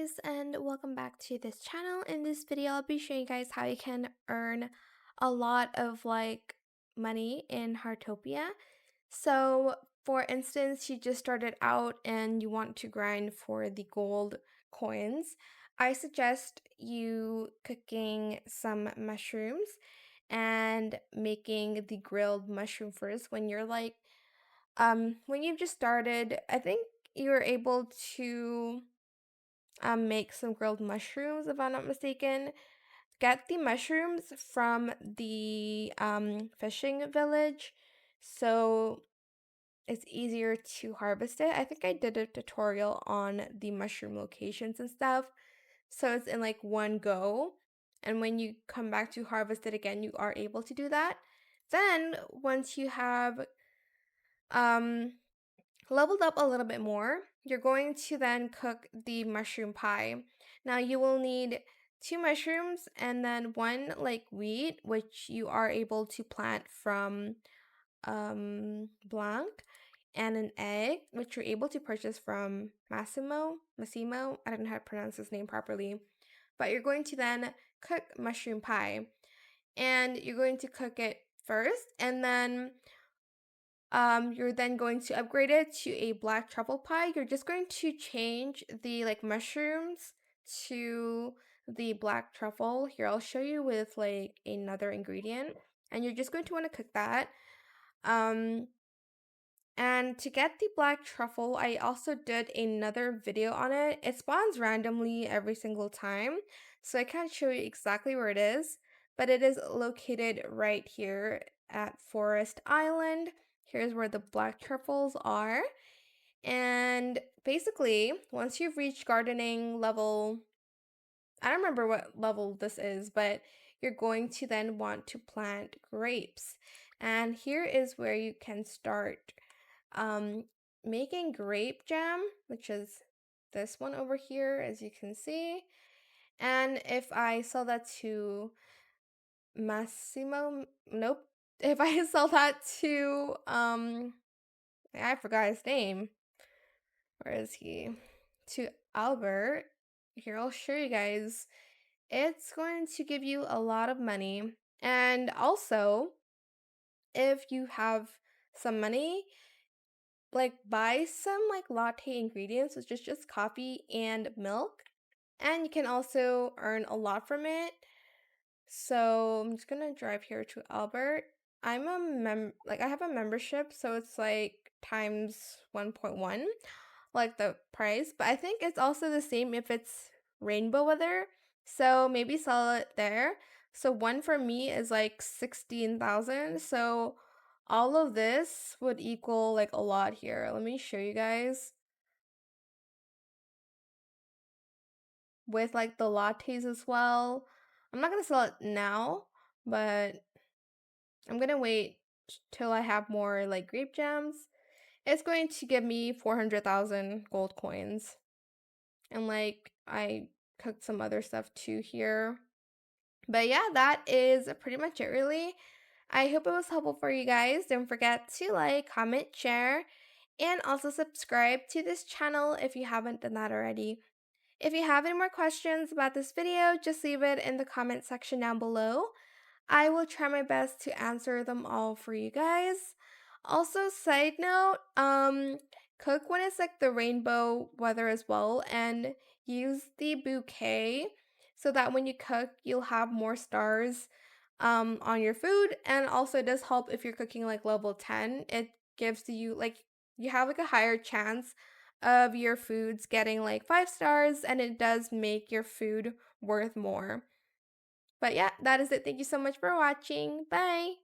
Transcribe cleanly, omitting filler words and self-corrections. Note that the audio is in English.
guys, and welcome back to this channel. In this video I'll be showing you guys how you can earn a lot of money in Heartopia. So for instance, you just started out and you want to grind for the gold coins. I suggest you cooking some mushrooms and making the grilled mushroom first when you're when you've just started. I think you're able to make some grilled mushrooms, if I'm not mistaken. Get the mushrooms from the fishing village, so it's easier to harvest it. I think I did a tutorial on the mushroom locations and stuff, so it's in like one go. And when you come back to harvest it again, you are able to do that. Then once you have um leveled up a little bit more, you're going to then cook the mushroom pie. Now you will need two mushrooms and then one wheat, which you are able to plant from blanc, and an egg, which you're able to purchase from Massimo. I don't know how to pronounce his name properly. But you're going to then cook mushroom pie. And you're going to cook it first, and then you're then going to upgrade it to a black truffle pie. You're just going to change the mushrooms to the black truffle. Here, I'll show you with another ingredient, and you're just going to want to cook that. Um, and to get the black truffle, I also did another video on it. It spawns randomly every single time, so I can't show you exactly where it is, but it is located right here at Forest Island. Here's where the black truffles are. And basically, once you've reached gardening level, I don't remember what level this is, but you're going to then want to plant grapes. And here is where you can start um, making grape jam, which is this one over here, as you can see. And if I sell that to Massimo, nope. If I sell that to, I forgot his name. Where is he? To Albert. Here, I'll show you guys. It's going to give you a lot of money. And also, if you have some money, buy some latte ingredients, which is just coffee and milk, and you can also earn a lot from it. So I'm just gonna drive here to Albert. I'm a I have a membership, so it's times 1.1 the price, but I think it's also the same if it's rainbow weather, so maybe sell it there. So one for me is 16,000, so all of this would equal a lot here. Let me show you guys with the lattes as well. I'm not gonna sell it now, but I'm gonna wait till I have more grape jams. It's going to give me 400,000 gold coins. And I cooked some other stuff too here. But yeah, that is pretty much it really. I hope it was helpful for you guys. Don't forget to comment, share, and also subscribe to this channel if you haven't done that already. If you have any more questions about this video, just leave it in the comment section down below. I will try my best to answer them all for you guys. Also, side note, cook when it's the rainbow weather as well, and use the bouquet so that when you cook, you'll have more stars on your food. And also it does help if you're cooking level 10. It gives you you have a higher chance of your foods getting 5 stars, and it does make your food worth more. But yeah, that is it. Thank you so much for watching. Bye!